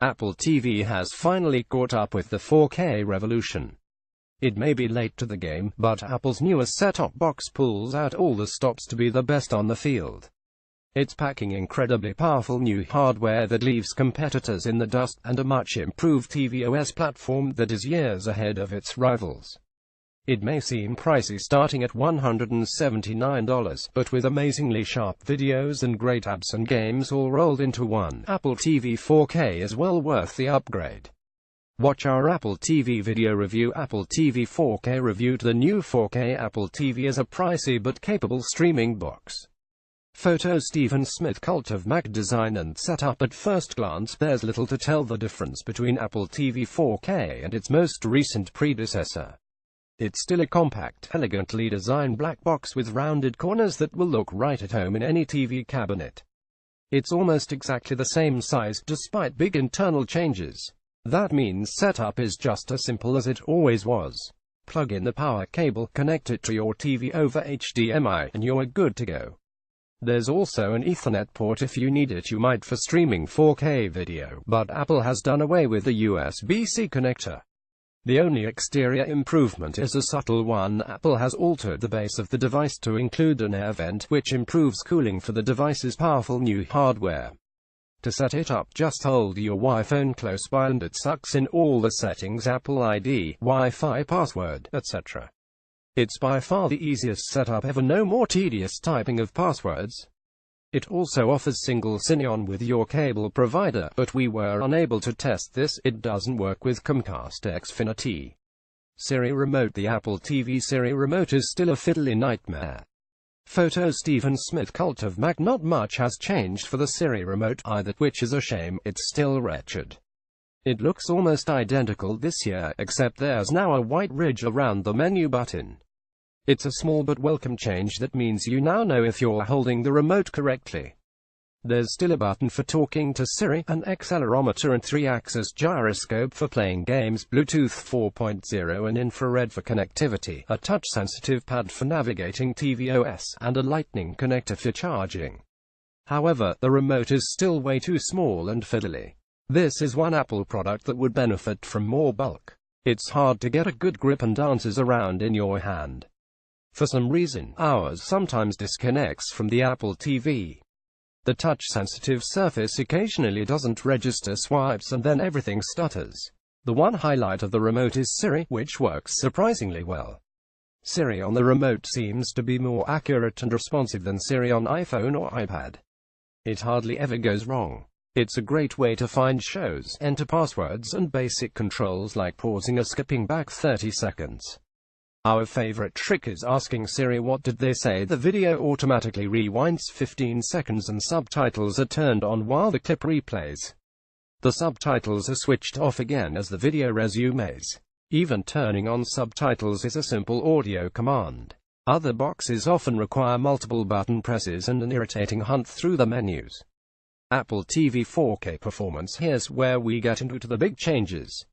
Apple TV has finally caught up with the 4K revolution. It may be late to the game, but Apple's newest set-top box pulls out all the stops to be the best on the field. It's packing incredibly powerful new hardware that leaves competitors in the dust, and a much improved tvOS platform that is years ahead of its rivals. It may seem pricey starting at $179, but with amazingly sharp videos and great apps and games all rolled into one, Apple TV 4K is well worth the upgrade. Watch our Apple TV video review. Apple TV 4K reviewed. The new 4K Apple TV is a pricey but capable streaming box. Photo. Stephen Smith. Cult of Mac design and setup. At first glance, there's little to tell the difference between Apple TV 4K and its most recent predecessor. It's still a compact, elegantly designed black box with rounded corners that will look right at home in any TV cabinet. It's almost exactly the same size, despite big internal changes. That means setup is just as simple as it always was. Plug in the power cable, connect it to your TV over HDMI, and you're good to go. There's also an Ethernet port if you need it. You might for streaming 4K video, but Apple has done away with the USB-C connector. The only exterior improvement is a subtle one. Apple has altered the base of the device to include an air vent, which improves cooling for the device's powerful new hardware. To set it up, just hold your Wi-Fi close by and it sucks in all the settings: Apple ID, Wi-Fi password, etc. It's by far the easiest setup ever. No more tedious typing of passwords. It also offers single sign-on with your cable provider, but we were unable to test this. It doesn't work with Comcast Xfinity. Siri remote. The Apple TV Siri remote is still a fiddly nightmare. Photo. Stephen Smith. Cult of Mac. Not much has changed for the Siri remote either, which is a shame. It's still wretched. It looks almost identical this year, except there's now a white ridge around the menu button. It's a small but welcome change that means you now know if you're holding the remote correctly. There's still a button for talking to Siri, an accelerometer and 3-axis gyroscope for playing games, Bluetooth 4.0 and infrared for connectivity, a touch-sensitive pad for navigating tvOS, and a lightning connector for charging. However, the remote is still way too small and fiddly. This is one Apple product that would benefit from more bulk. It's hard to get a good grip and dances around in your hand. For some reason, ours sometimes disconnects from the Apple TV. The touch-sensitive surface occasionally doesn't register swipes and then everything stutters. The one highlight of the remote is Siri, which works surprisingly well. Siri on the remote seems to be more accurate and responsive than Siri on iPhone or iPad. It hardly ever goes wrong. It's a great way to find shows, enter passwords, and basic controls like pausing or skipping back 30 seconds. Our favorite trick is asking Siri what did they say. The video automatically rewinds 15 seconds and subtitles are turned on while the clip replays. The subtitles are switched off again as the video resumes. Even turning on subtitles is a simple audio command. Other boxes often require multiple button presses and an irritating hunt through the menus. Apple TV 4K performance. Here's where we get into the big changes.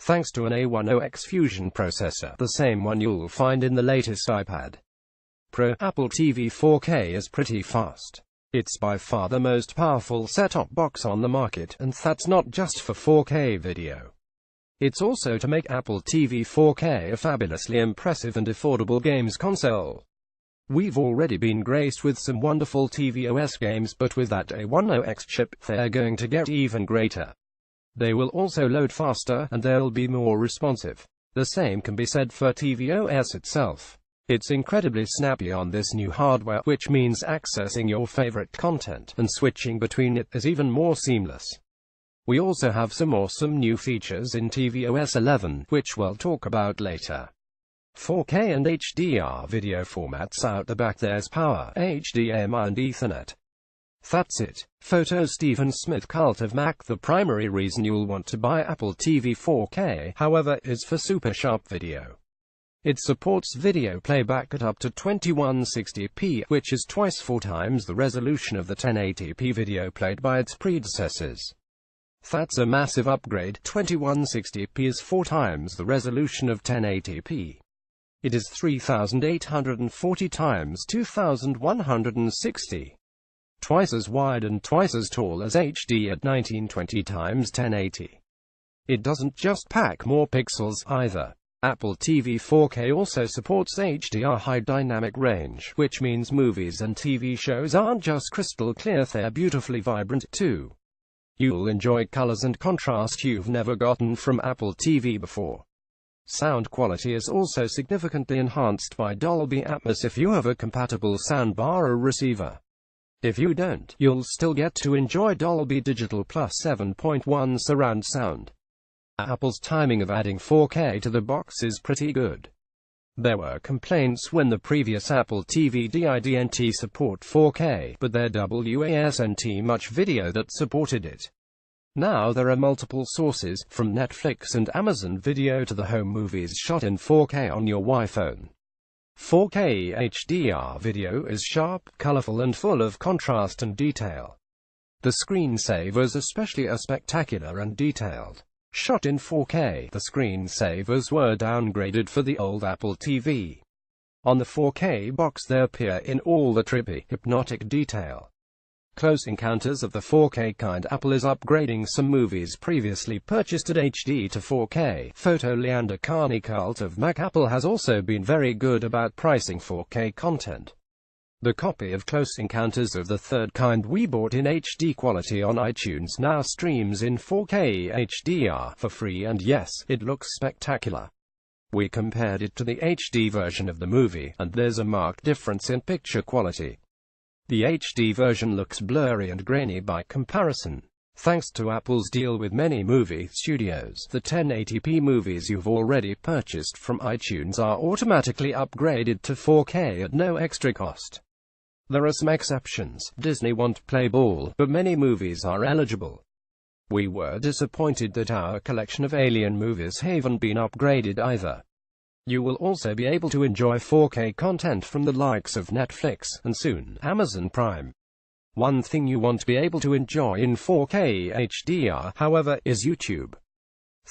Thanks to an A10X Fusion processor, the same one you'll find in the latest iPad Pro, Apple TV 4K is pretty fast. It's by far the most powerful set-top box on the market, and that's not just for 4K video. It's also to make Apple TV 4K a fabulously impressive and affordable games console. We've already been graced with some wonderful tvOS games, but with that A10X chip, they're going to get even greater. They will also load faster, and they'll be more responsive. The same can be said for tvOS itself. It's incredibly snappy on this new hardware, which means accessing your favorite content and switching between it is even more seamless. We also have some awesome new features in tvOS 11, which we'll talk about later. 4K and HDR video formats. Out the back there's power, HDMI and Ethernet. That's it. Photo. Stephen Smith. Cult of Mac. The primary reason you'll want to buy Apple TV 4K, however, is for super sharp video. It supports video playback at up to 2160p, which is twice 4 times the resolution of the 1080p video played by its predecessors. That's a massive upgrade. 2160p is 4 times the resolution of 1080p. It is 3840 times 2160. twice as wide and twice as tall as HD at 1920 x 1080. It doesn't just pack more pixels, either. Apple TV 4K also supports HDR high dynamic range, which means movies and TV shows aren't just crystal clear, they're beautifully vibrant, too. You'll enjoy colors and contrast you've never gotten from Apple TV before. Sound quality is also significantly enhanced by Dolby Atmos if you have a compatible soundbar or receiver. If you don't, you'll still get to enjoy Dolby Digital Plus 7.1 surround sound. Apple's timing of adding 4K to the box is pretty good. There were complaints when the previous Apple TV didn't support 4K, but there wasn't much video that supported it. Now there are multiple sources, from Netflix and Amazon Video to the home movies shot in 4K on your iPhone. 4K HDR video is sharp, colorful and full of contrast and detail. The screensavers especially are spectacular and detailed. Shot in 4K, the screensavers were downgraded for the old Apple TV. On the 4K box they appear in all the trippy, hypnotic detail. Close encounters of the 4K kind. Apple is upgrading some movies previously purchased at HD to 4K. Photo Leander Carney Cult of Mac. Apple has also been very good about pricing 4K content. The copy of Close Encounters of the Third Kind we bought in HD quality on iTunes now streams in 4K HDR for free, and yes, it looks spectacular. We compared it to the HD version of the movie, and there's a marked difference in picture quality. The HD version looks blurry and grainy by comparison. Thanks to Apple's deal with many movie studios, the 1080p movies you've already purchased from iTunes are automatically upgraded to 4K at no extra cost. There are some exceptions. Disney won't play ball, but many movies are eligible. We were disappointed that our collection of Alien movies haven't been upgraded either. You will also be able to enjoy 4K content from the likes of Netflix, and soon, Amazon Prime. One thing you won't be able to enjoy in 4K HDR, however, is YouTube.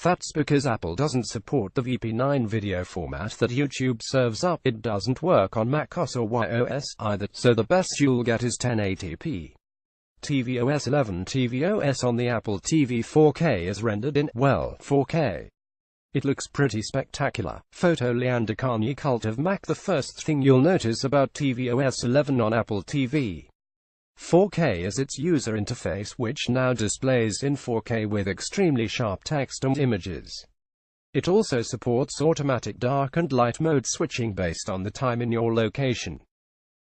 That's because Apple doesn't support the VP9 video format that YouTube serves up. It doesn't work on macOS or iOS either, so the best you'll get is 1080p. tvOS 11 tvOS on the Apple TV 4K is rendered in, well, 4K. It looks pretty spectacular. Photo Leander Carney Cult of Mac. The first thing you'll notice about tvOS 11 on Apple TV 4K is its user interface, which now displays in 4K with extremely sharp text and images. It also supports automatic dark and light mode switching based on the time in your location.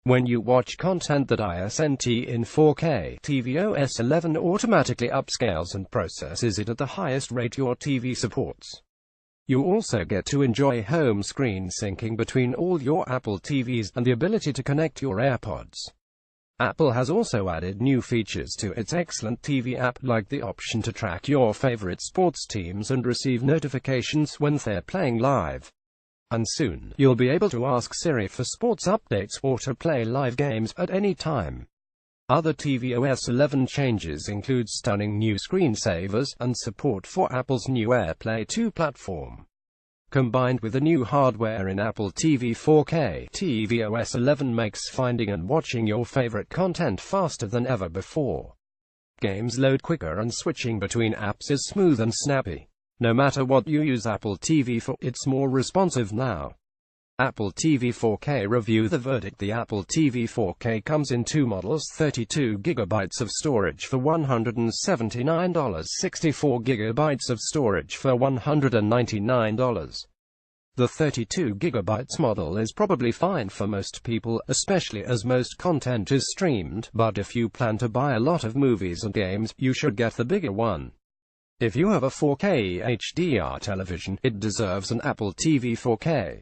When you watch content that isn't in 4K, tvOS 11 automatically upscales and processes it at the highest rate your TV supports. You also get to enjoy home screen syncing between all your Apple TVs, and the ability to connect your AirPods. Apple has also added new features to its excellent TV app, like the option to track your favorite sports teams and receive notifications when they're playing live. And soon, you'll be able to ask Siri for sports updates or to play live games at any time. Other tvOS 11 changes include stunning new screensavers, and support for Apple's new AirPlay 2 platform. Combined with the new hardware in Apple TV 4K, tvOS 11 makes finding and watching your favorite content faster than ever before. Games load quicker and switching between apps is smooth and snappy. No matter what you use Apple TV for, it's more responsive now. Apple TV 4K review. The verdict: the Apple TV 4K comes in two models, 32 GB of storage for $179, 64 GB of storage for $199. The 32 GB model is probably fine for most people, especially as most content is streamed, but if you plan to buy a lot of movies and games, you should get the bigger one. If you have a 4K HDR television, it deserves an Apple TV 4K.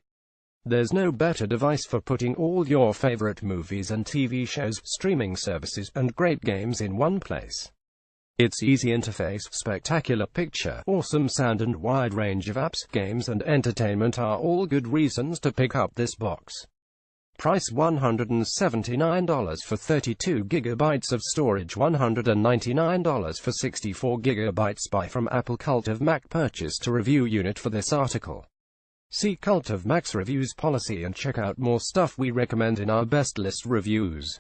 There's no better device for putting all your favorite movies and TV shows, streaming services, and great games in one place. Its easy interface, spectacular picture, awesome sound and wide range of apps, games and entertainment are all good reasons to pick up this box. Price $179 for 32 GB of storage, $199 for 64 GB. Buy from Apple. Cult of Mac purchase to review unit for this article. See Cult of Mac's reviews policy and check out more stuff we recommend in our best list reviews.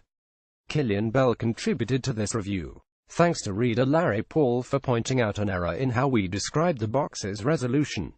Killian Bell contributed to this review. Thanks to reader Larry Paul for pointing out an error in how we described the box's resolution.